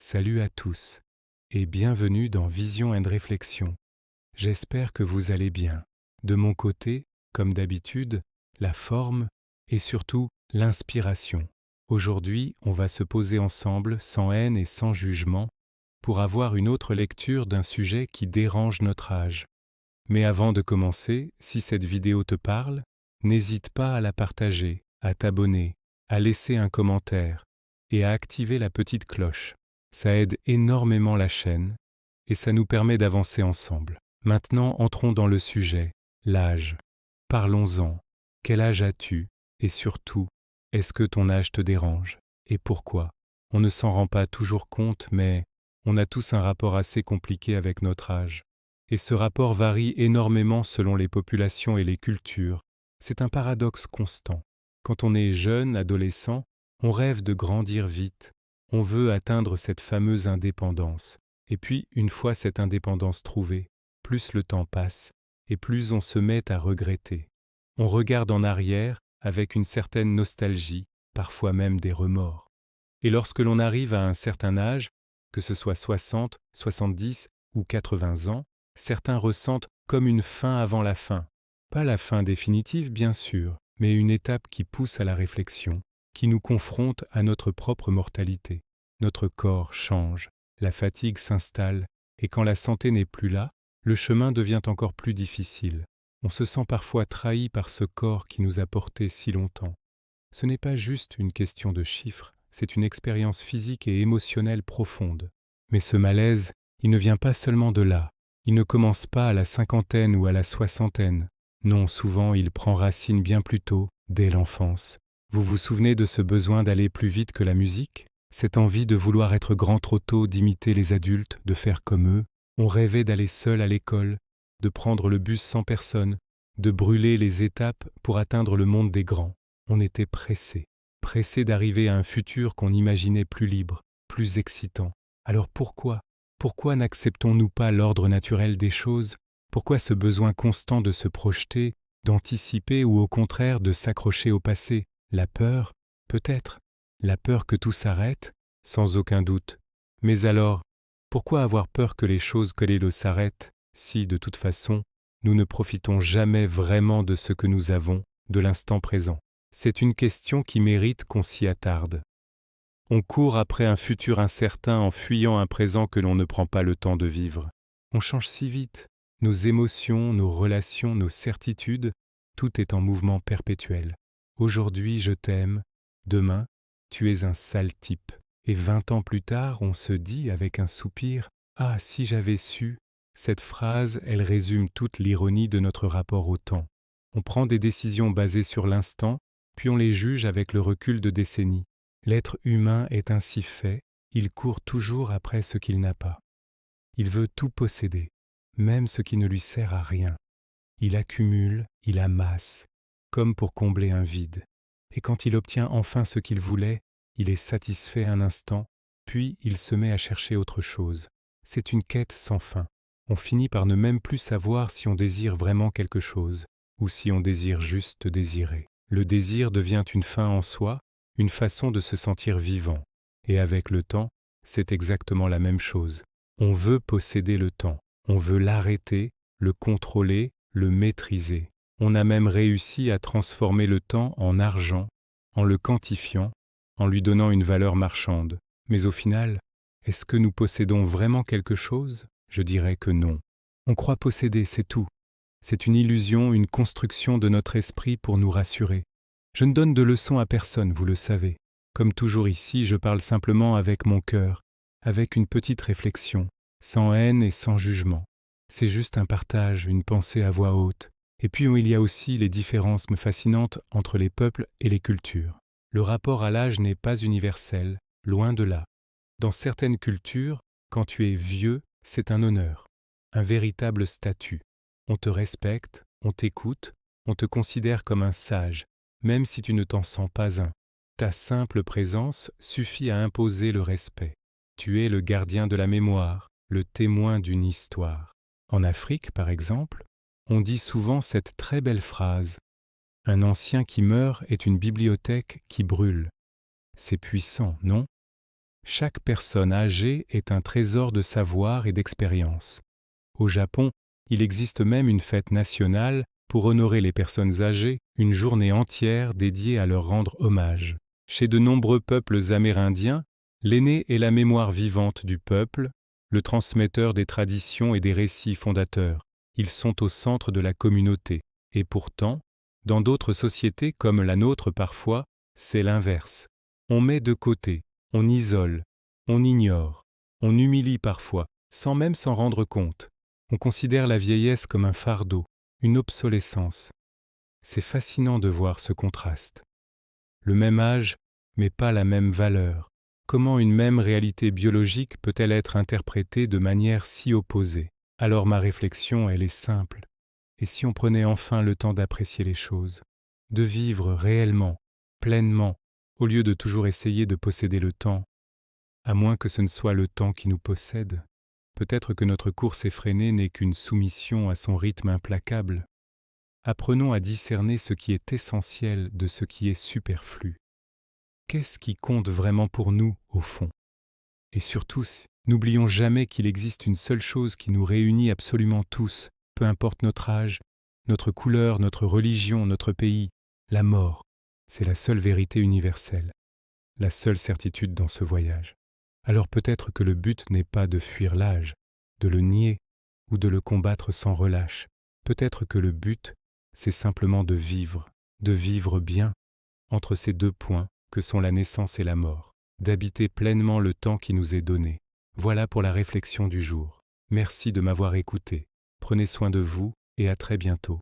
Salut à tous et bienvenue dans Vision and Réflexion. J'espère que vous allez bien. De mon côté, comme d'habitude, la forme et surtout l'inspiration. Aujourd'hui, on va se poser ensemble, sans haine et sans jugement, pour avoir une autre lecture d'un sujet qui dérange notre âge. Mais avant de commencer, si cette vidéo te parle, n'hésite pas à la partager, à t'abonner, à laisser un commentaire et à activer la petite cloche. Ça aide énormément la chaîne et ça nous permet d'avancer ensemble. Maintenant, entrons dans le sujet, l'âge. Parlons-en. Quel âge as-tu? Et surtout, est-ce que ton âge te dérange? Et pourquoi? On ne s'en rend pas toujours compte, mais on a tous un rapport assez compliqué avec notre âge. Et ce rapport varie énormément selon les populations et les cultures. C'est un paradoxe constant. Quand on est jeune, adolescent, on rêve de grandir vite. On veut atteindre cette fameuse indépendance. Et puis, une fois cette indépendance trouvée, plus le temps passe, et plus on se met à regretter. On regarde en arrière avec une certaine nostalgie, parfois même des remords. Et lorsque l'on arrive à un certain âge, que ce soit 60, 70 ou 80 ans, certains ressentent comme une fin avant la fin. Pas la fin définitive, bien sûr, mais une étape qui pousse à la réflexion, qui nous confronte à notre propre mortalité. Notre corps change, la fatigue s'installe, et quand la santé n'est plus là, le chemin devient encore plus difficile. On se sent parfois trahi par ce corps qui nous a portés si longtemps. Ce n'est pas juste une question de chiffres, c'est une expérience physique et émotionnelle profonde. Mais ce malaise, il ne vient pas seulement de là. Il ne commence pas à la cinquantaine ou à la soixantaine. Non, souvent il prend racine bien plus tôt, dès l'enfance. Vous vous souvenez de ce besoin d'aller plus vite que la musique? Cette envie de vouloir être grand trop tôt, d'imiter les adultes, de faire comme eux. On rêvait d'aller seul à l'école, de prendre le bus sans personne, de brûler les étapes pour atteindre le monde des grands. On était pressés d'arriver à un futur qu'on imaginait plus libre, plus excitant. Alors pourquoi n'acceptons-nous pas l'ordre naturel des choses? Pourquoi ce besoin constant de se projeter, d'anticiper ou au contraire de s'accrocher au passé? La peur? Peut-être. La peur que tout s'arrête? Sans aucun doute. Mais alors, pourquoi avoir peur que les choses s'arrêtent si, de toute façon, nous ne profitons jamais vraiment de ce que nous avons, de l'instant présent? C'est une question qui mérite qu'on s'y attarde. On court après un futur incertain en fuyant un présent que l'on ne prend pas le temps de vivre. On change si vite. Nos émotions, nos relations, nos certitudes, tout est en mouvement perpétuel. Aujourd'hui, je t'aime. Demain, tu es un sale type. Et 20 ans plus tard, on se dit avec un soupir, « Ah, si j'avais su !» Cette phrase, elle résume toute l'ironie de notre rapport au temps. On prend des décisions basées sur l'instant, puis on les juge avec le recul de décennies. L'être humain est ainsi fait, il court toujours après ce qu'il n'a pas. Il veut tout posséder, même ce qui ne lui sert à rien. Il accumule, il amasse, comme pour combler un vide. Et quand il obtient enfin ce qu'il voulait, il est satisfait un instant, puis il se met à chercher autre chose. C'est une quête sans fin. On finit par ne même plus savoir si on désire vraiment quelque chose, ou si on désire juste désirer. Le désir devient une fin en soi, une façon de se sentir vivant. Et avec le temps, c'est exactement la même chose. On veut posséder le temps, on veut l'arrêter, le contrôler, le maîtriser. On a même réussi à transformer le temps en argent, en le quantifiant, en lui donnant une valeur marchande. Mais au final, est-ce que nous possédons vraiment quelque chose? Je dirais que non. On croit posséder, c'est tout. C'est une illusion, une construction de notre esprit pour nous rassurer. Je ne donne de leçons à personne, vous le savez. Comme toujours ici, je parle simplement avec mon cœur, avec une petite réflexion, sans haine et sans jugement. C'est juste un partage, une pensée à voix haute. Et puis il y a aussi les différences fascinantes entre les peuples et les cultures. Le rapport à l'âge n'est pas universel, loin de là. Dans certaines cultures, quand tu es vieux, c'est un honneur, un véritable statut. On te respecte, on t'écoute, on te considère comme un sage, même si tu ne t'en sens pas un. Ta simple présence suffit à imposer le respect. Tu es le gardien de la mémoire, le témoin d'une histoire. En Afrique, par exemple, on dit souvent cette très belle phrase: « Un ancien qui meurt est une bibliothèque qui brûle ». C'est puissant, non? Chaque personne âgée est un trésor de savoir et d'expérience. Au Japon, il existe même une fête nationale pour honorer les personnes âgées, une journée entière dédiée à leur rendre hommage. Chez de nombreux peuples amérindiens, l'aîné est la mémoire vivante du peuple, le transmetteur des traditions et des récits fondateurs. Ils sont au centre de la communauté. Et pourtant, dans d'autres sociétés comme la nôtre parfois, c'est l'inverse. On met de côté, on isole, on ignore, on humilie parfois, sans même s'en rendre compte. On considère la vieillesse comme un fardeau, une obsolescence. C'est fascinant de voir ce contraste. Le même âge, mais pas la même valeur. Comment une même réalité biologique peut-elle être interprétée de manière si opposée? Alors ma réflexion, elle est simple. Et si on prenait enfin le temps d'apprécier les choses, de vivre réellement, pleinement, au lieu de toujours essayer de posséder le temps, à moins que ce ne soit le temps qui nous possède? Peut-être que notre course effrénée n'est qu'une soumission à son rythme implacable. Apprenons à discerner ce qui est essentiel de ce qui est superflu. Qu'est-ce qui compte vraiment pour nous, au fond? Et surtout, n'oublions jamais qu'il existe une seule chose qui nous réunit absolument tous, peu importe notre âge, notre couleur, notre religion, notre pays, la mort. C'est la seule vérité universelle, la seule certitude dans ce voyage. Alors peut-être que le but n'est pas de fuir l'âge, de le nier ou de le combattre sans relâche. Peut-être que le but, c'est simplement de vivre bien, entre ces deux points que sont la naissance et la mort, d'habiter pleinement le temps qui nous est donné. Voilà pour la réflexion du jour. Merci de m'avoir écouté. Prenez soin de vous et à très bientôt.